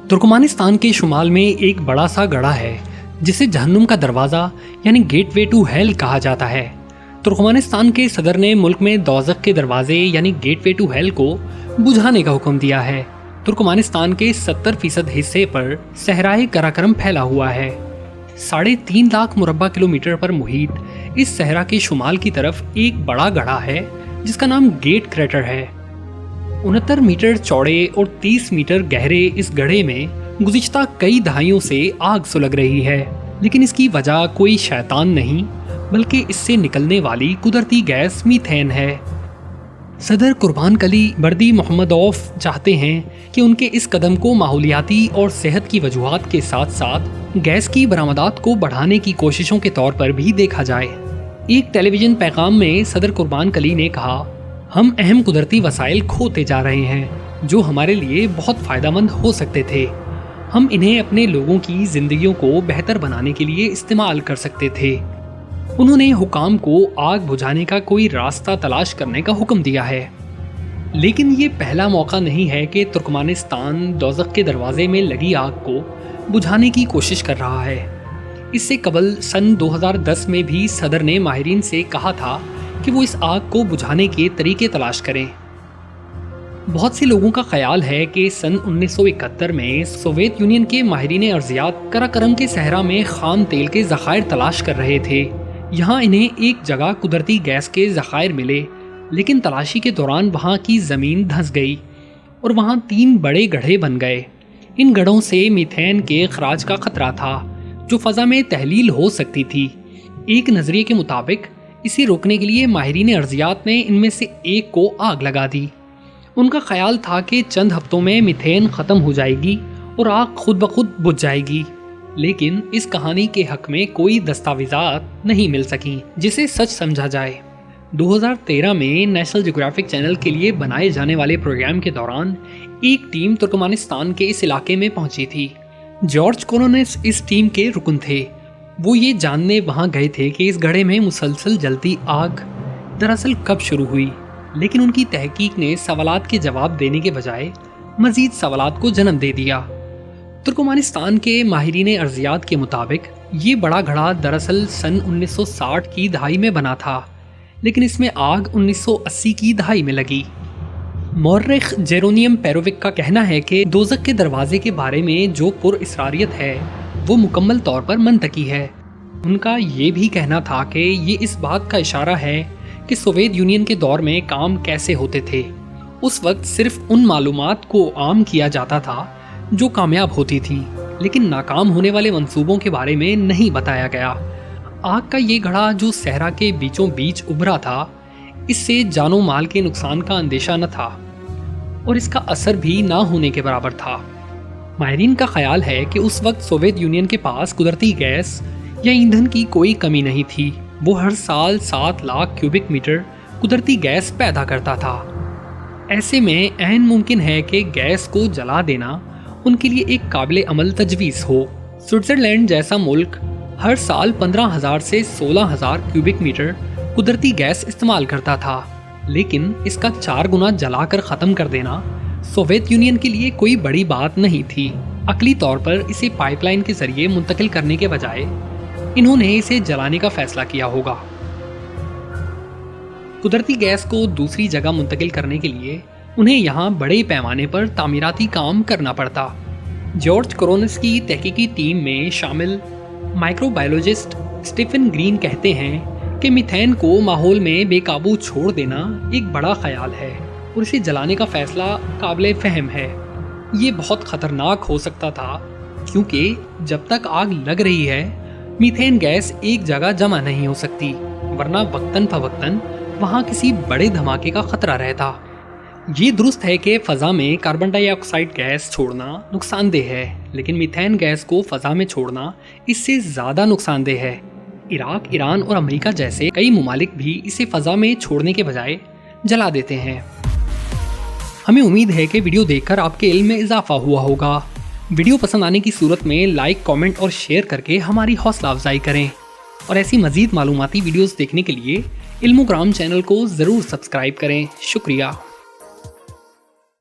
Turkmenistan کے شمال میں ایک بڑا سا گڑھا ہے جسے جہنم کا دروازہ یعنی گیٹ وے ٹو ہیل کہا جاتا ہے۔ ترکمانستان کے صدر نے ملک میں دوزخ کے دروازے یعنی گیٹ وے ٹو ہیل کو بجھانے کا حکم دیا ہے۔ ترکمانستان کے 70% حصے پر صحرائے قراقرم پھیلا ہوا ہے۔ 3.5 لاکھ مربع کلومیٹر پر محیط اس صحرا کے شمال کی طرف ایک بڑا گڑھا ہے جس کا نام گیٹ کریٹر ہے۔ 69 میٹر چوڑے اور 30 میٹر گہرے اس گڑھے میں گزشتہ کئی دہائیوں سے آگ سلگ رہی ہے، لیکن اس کی وجہ کوئی شیطان نہیں بلکہ اس سے نکلنے والی قدرتی گیس میتھین ہے۔ صدر قربان قلی بردی محمد اوف چاہتے ہیں کہ ان کے اس قدم کو ماحولیاتی اور صحت کی وجوہات کے ساتھ ساتھ گیس کی برآمدات کو بڑھانے کی کوششوں کے طور پر بھی دیکھا جائے۔ ایک ٹیلی ویژن پیغام میں صدر قربان قلی نے کہا، ہم اہم قدرتی وسائل کھوتے جا رہے ہیں جو ہمارے لیے بہت فائدہ مند ہو سکتے تھے۔ ہم انہیں اپنے لوگوں کی زندگیوں کو بہتر بنانے کے لیے استعمال کر سکتے تھے۔ انہوں نے حکام کو آگ بجھانے کا کوئی راستہ تلاش کرنے کا حکم دیا ہے۔ لیکن یہ پہلا موقع نہیں ہے کہ ترکمانستان دوزخ کے دروازے میں لگی آگ کو بجھانے کی کوشش کر رہا ہے۔ اس سے قبل سن 2010 میں بھی صدر نے ماہرین سے کہا تھا کہ وہ اس آگ کو بجھانے کے طریقے تلاش کریں۔ بہت سے لوگوں کا خیال ہے کہ سن 1971 میں سوویت یونین کے ماہرین ارضیات قراقرم کے صحرا میں خام تیل کے ذخائر تلاش کر رہے تھے۔ یہاں انہیں ایک جگہ قدرتی گیس کے ذخائر ملے، لیکن تلاشی کے دوران وہاں کی زمین دھنس گئی اور وہاں 3 بڑے گڑھے بن گئے۔ ان گڑھوں سے میتھین کے اخراج کا خطرہ تھا جو فضا میں تحلیل ہو سکتی تھی۔ ایک نظریے کے مطابق اسے روکنے کے لیے ماہرین ارضیات نے ان میں سے ایک کو آگ لگا دی۔ ان کا خیال تھا کہ چند ہفتوں میں میتھین ختم ہو جائے گی اور آگ خود بخود بجھ جائے گی، لیکن اس کہانی کے حق میں کوئی دستاویزات نہیں مل سکیں جسے سچ سمجھا جائے۔ 2013 میں نیشنل جیوگرافک چینل کے لیے بنائے جانے والے پروگرام کے دوران ایک ٹیم ترکمانستان کے اس علاقے میں پہنچی تھی۔ جارج کورونس اس ٹیم کے رکن تھے۔ وہ یہ جاننے وہاں گئے تھے کہ اس گڑھے میں مسلسل جلتی آگ دراصل کب شروع ہوئی، لیکن ان کی تحقیق نے سوالات کے جواب دینے کے بجائے مزید سوالات کو جنم دے دیا۔ ترکمانستان کے ماہرین ارضیات کے مطابق یہ بڑا گڑھا دراصل سن 1960 کی دہائی میں بنا تھا، لیکن اس میں آگ 1980 کی دہائی میں لگی۔ مورخ جیرونیم پیرووک کا کہنا ہے کہ دوزخ کے دروازے کے بارے میں جو پر اسراریت ہے وہ مکمل طور پر منطقی ہے۔ ان کا یہ بھی کہنا تھا کہ یہ اس بات کا اشارہ ہے کہ سوویت یونین کے دور میں کام کیسے ہوتے تھے۔ اس وقت صرف ان معلومات کو عام کیا جاتا تھا جو کامیاب ہوتی تھیں، لیکن ناکام ہونے والے منصوبوں کے بارے میں نہیں بتایا گیا۔ آگ کا یہ گڑھا جو صحرا کے بیچوں بیچ ابھرا تھا، اس سے جان و مال کے نقصان کا اندیشہ نہ تھا اور اس کا اثر بھی نہ ہونے کے برابر تھا۔ ماہرین کا خیال ہے کہ اس وقت سوویت یونین کے پاس قدرتی گیس یا ایندھن کی کوئی کمی نہیں تھی۔ وہ ہر سال 7 لاکھ کیوبک میٹر قدرتی گیس پیدا کرتا تھا۔ ایسے میں عین ممکن ہے کہ گیس کو جلا دینا ان کے لیے ایک قابل عمل تجویز ہو۔ سوئٹزرلینڈ جیسا ملک ہر سال 15,000 سے 16,000 کیوبک میٹر قدرتی گیس استعمال کرتا تھا، لیکن اس کا 4 گنا جلا کر ختم کر دینا سوویت یونین کے لیے کوئی بڑی بات نہیں تھی۔ عقلی طور پر اسے پائپ لائن کے ذریعے منتقل کرنے کے بجائے انہوں نے اسے جلانے کا فیصلہ کیا ہوگا۔ قدرتی گیس کو دوسری جگہ منتقل کرنے کے لیے انہیں یہاں بڑے پیمانے پر تعمیراتی کام کرنا پڑتا۔ جارج کورونس کی تحقیقی ٹیم میں شامل مائکرو بایولوجسٹ اسٹیفن گرین کہتے ہیں کہ میتھین کو ماحول میں بے قابو چھوڑ دینا ایک بڑا خیال ہے اور اسے جلانے کا فیصلہ قابل فہم ہے۔ یہ بہت خطرناک ہو سکتا تھا کیونکہ جب تک آگ لگ رہی ہے میتھین گیس ایک جگہ جمع نہیں ہو سکتی، ورنہ وقتاً فوقتاً وہاں کسی بڑے دھماکے کا خطرہ رہتا۔ یہ درست ہے کہ فضا میں کاربن ڈائی آکسائڈ گیس چھوڑنا نقصان دہ ہے، لیکن میتھین گیس کو فضا میں چھوڑنا اس سے زیادہ نقصان دہ ہے۔ عراق، ایران اور امریکہ جیسے کئی ممالک بھی اسے فضا میں چھوڑنے کے بجائے جلا دیتے ہیں۔ ہمیں امید ہے کہ ویڈیو دیکھ کر آپ کے علم میں اضافہ ہوا ہوگا۔ ویڈیو پسند آنے کی صورت میں لائک، کامنٹ اور شیئر کر کے ہماری حوصلہ افزائی کریں، اور ایسی مزید معلوماتی ویڈیوز دیکھنے کے لیے علم و گرام چینل کو ضرور سبسکرائب کریں۔ شکریہ۔